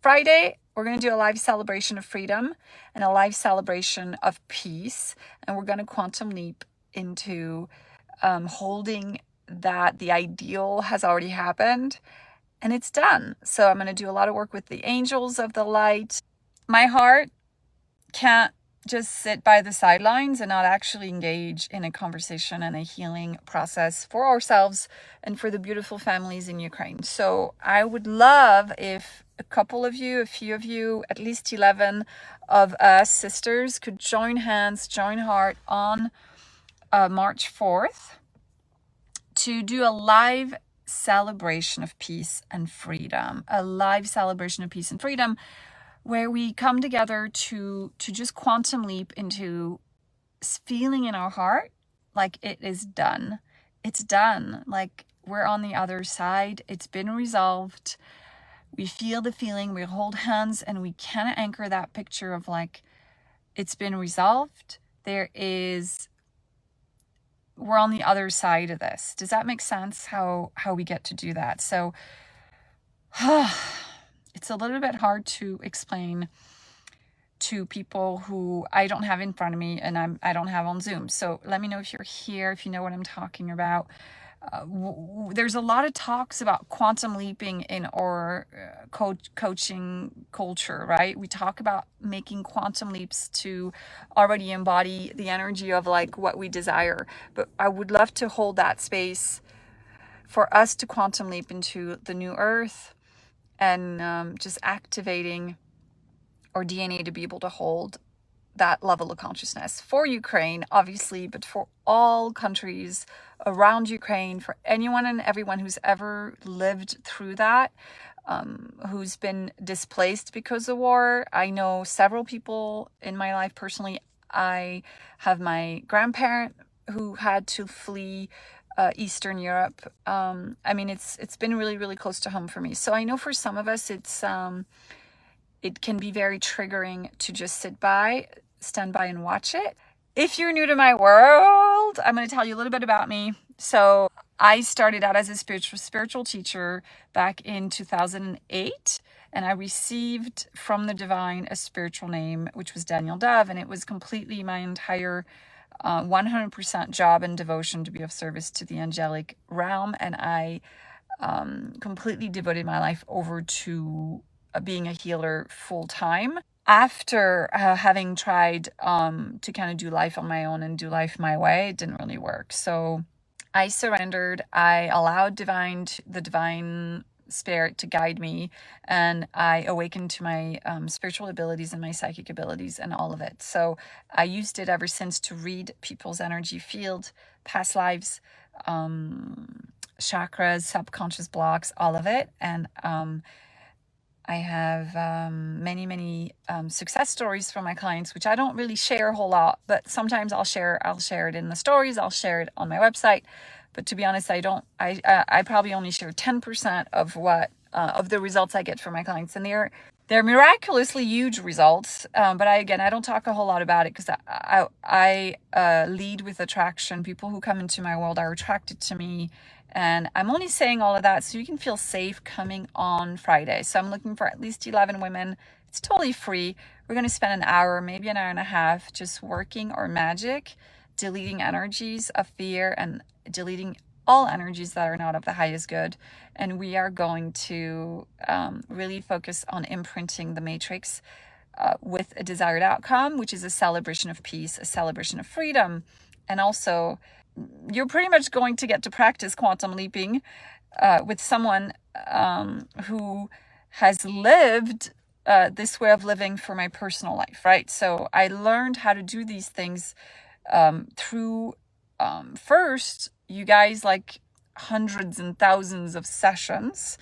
Friday, we're going to do a live celebration of freedom and a live celebration of peace. And we're going to quantum leap into holding that the ideal has already happened and it's done. So I'm going to do a lot of work with the angels of the light. My heart can't just sit by the sidelines and not actually engage in a conversation and a healing process for ourselves and for the beautiful families in Ukraine. So I would love if a couple of you, a few of you, at least 11 of us sisters could join hands, join heart on March 4th to do a live celebration of peace and freedom, a live celebration of peace and freedom where we come together to just quantum leap into feeling in our heart like it is done. It's done. Like we're on the other side. It's been resolved. We feel the feeling. We hold hands and we kind of anchor that picture of like, it's been resolved. We're on the other side of this. Does that make sense? How we get to do that? So it's a little bit hard to explain to people who I don't have in front of me and I don't have on Zoom. So let me know if you're here, if you know what I'm talking about. There's a lot of talks about quantum leaping in our coaching culture, right? We talk about making quantum leaps to already embody the energy of like what we desire. But I would love to hold that space for us to quantum leap into the new earth and just activating our DNA to be able to hold that level of consciousness for Ukraine, obviously, but for all countries around Ukraine, for anyone and everyone who's ever lived through that, who's been displaced because of war. I know several people in my life personally. I have my grandparent who had to flee Eastern Europe. I mean, it's been really, really close to home for me. So I know for some of us, it can be very triggering to just stand by and watch it. If you're new to my world, I'm going to tell you a little bit about me. So I started out as a spiritual teacher back in 2008, and I received from the divine a spiritual name, which was Daniel Dove, and it was completely my entire 100% job and devotion to be of service to the angelic realm, and I completely devoted my life over to being a healer full time. After having tried to kind of do life on my own and do life my way, it didn't really work. So I surrendered. I allowed the divine spirit to guide me, and I awakened to my spiritual abilities and my psychic abilities and all of it. So I used it ever since to read people's energy field, past lives, chakras, subconscious blocks, all of it. And I have many success stories from my clients, which I don't really share a whole lot, but sometimes I'll share it in the stories. I'll share it on my website. But to be honest, I probably only share 10% of what of the results I get from my clients, and they're miraculously huge results. But I don't talk a whole lot about it because I lead with attraction. People who come into my world are attracted to me. And I'm only saying all of that so you can feel safe coming on Friday. So I'm looking for at least 11 women. It's totally free. We're going to spend an hour, maybe an hour and a half, just working our magic, deleting energies of fear and deleting all energies that are not of the highest good. And we are going to really focus on imprinting the matrix with a desired outcome, which is a celebration of peace, a celebration of freedom, and also you're pretty much going to get to practice quantum leaping with someone who has lived this way of living for my personal life, right? So I learned how to do these things through first, you guys, like hundreds and thousands of sessions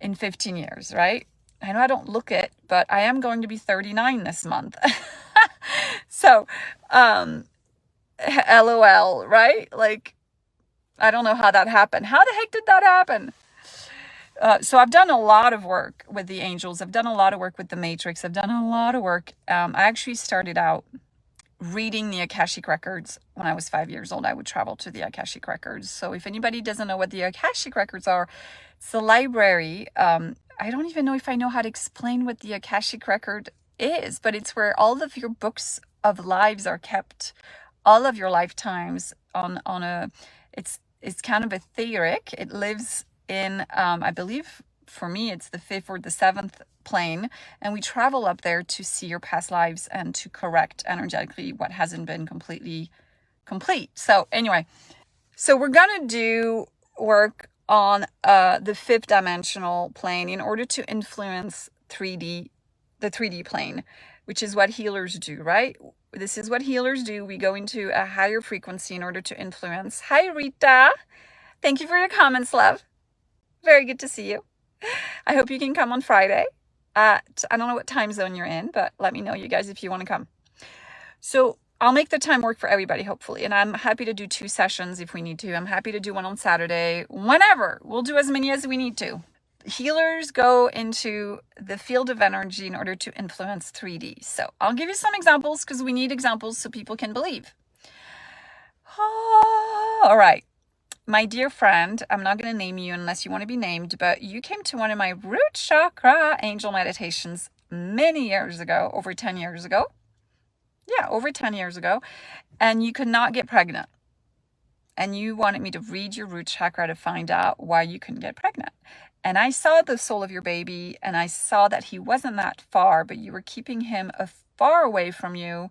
in 15 years, right? I know I don't look it, but I am going to be 39 this month. So, LOL, right? Like, I don't know how that happened. How the heck did that happen? So I've done a lot of work with the angels. I've done a lot of work with the matrix. I've done a lot of work. I actually started out reading the Akashic records when I was 5 years old. I would travel to the Akashic records. So if anybody doesn't know what the Akashic records are, it's a library I don't even know if I know how to explain what the Akashic record is, but it's where all of your books of lives are kept, all of your lifetimes on a, it's kind of etheric. It lives in, I believe for me, it's the 5th or the 7th plane, and we travel up there to see your past lives and to correct energetically what hasn't been completely complete. So anyway, so we're gonna do work on the 5th dimensional plane in order to influence the 3D plane, which is what healers do, right? This is what healers do. We go into a higher frequency in order to influence. Hi, Rita. Thank you for your comments, love. Very good to see you. I hope you can come on Friday at, I don't know what time zone you're in, but let me know, you guys, if you want to come. So I'll make the time work for everybody, hopefully. And I'm happy to do 2 sessions if we need to. I'm happy to do one on Saturday, whenever. We'll do as many as we need to. Healers go into the field of energy in order to influence 3D. So I'll give you some examples because we need examples so people can believe. All right. My dear friend, I'm not going to name you unless you want to be named, but you came to one of my root chakra angel meditations many years ago, over 10 years ago. Yeah, over 10 years ago. And you could not get pregnant. And you wanted me to read your root chakra to find out why you couldn't get pregnant. And I saw the soul of your baby, and I saw that he wasn't that far, but you were keeping him far away from you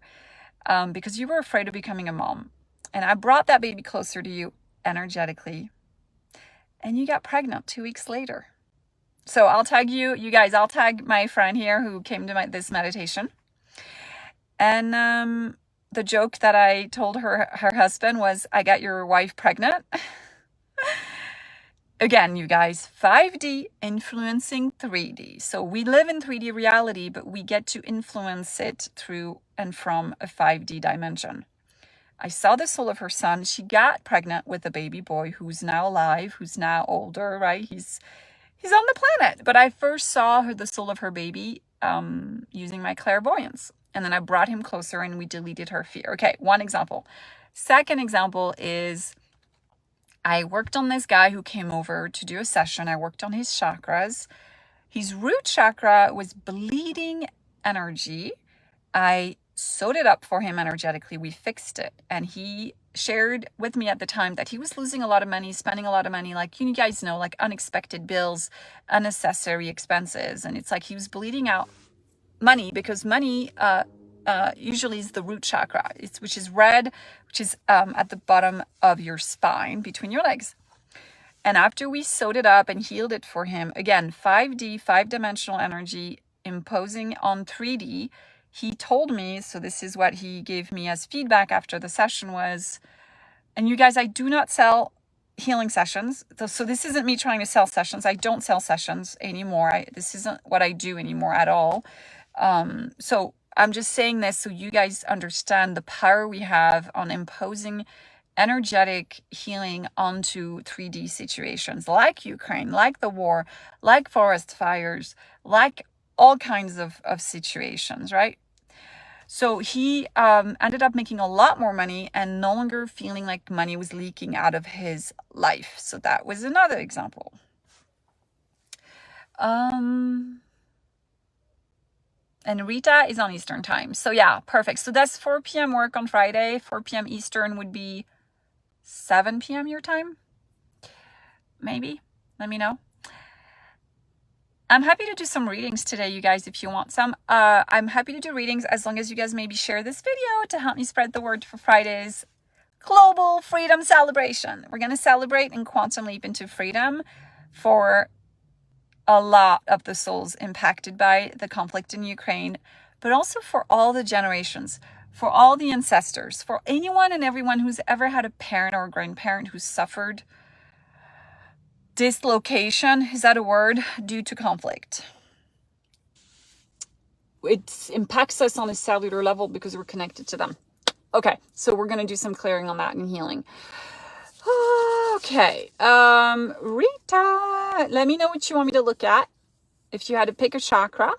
because you were afraid of becoming a mom. And I brought that baby closer to you energetically, and you got pregnant 2 weeks later. So I'll tag you guys, I'll tag my friend here who came to this meditation. And the joke that I told her husband was, I got your wife pregnant. Again, you guys, 5D influencing 3D. So we live in 3D reality, but we get to influence it through and from a 5D dimension. I saw the soul of her son. She got pregnant with a baby boy who's now alive, who's now older, right? He's on the planet. But I first saw the soul of her baby using my clairvoyance. And then I brought him closer and we deleted her fear. Okay, one example. Second example is I worked on this guy who came over to do a session. I worked on his chakras. His root chakra was bleeding energy. I sewed it up for him energetically. We fixed it. And he shared with me at the time that he was losing a lot of money, spending a lot of money, like you guys know, like unexpected bills, unnecessary expenses. And it's like he was bleeding out money because money usually is the root chakra, which is red, which is at the bottom of your spine between your legs. And after we sewed it up and healed it for him, again, 5D, 5-dimensional energy imposing on 3D, he told me, so this is what he gave me as feedback after the session was, and you guys, I do not sell healing sessions. So this isn't me trying to sell sessions. I don't sell sessions anymore. This isn't what I do anymore at all. So I'm just saying this so you guys understand the power we have on imposing energetic healing onto 3D situations like Ukraine, like the war, like forest fires, like all kinds of situations, right? So he ended up making a lot more money and no longer feeling like money was leaking out of his life. So that was another example. And Rita is on Eastern time. So yeah, perfect. So that's 4 p.m. work on Friday. 4 p.m. Eastern would be 7 p.m. your time. Maybe. Let me know. I'm happy to do some readings today, you guys, if you want some. I'm happy to do readings as long as you guys maybe share this video to help me spread the word for Friday's Global Freedom Celebration. We're going to celebrate and quantum leap into freedom for a lot of the souls impacted by the conflict in Ukraine, but also for all the generations, for all the ancestors, for anyone and everyone who's ever had a parent or a grandparent who suffered dislocation, is that a word, due to conflict. It impacts us on a cellular level because we're connected to them. Okay, so we're going to do some clearing on that and healing. Okay, Rita, let me know what you want me to look at. If you had to pick a chakra,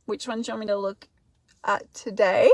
which one do you want me to look at today?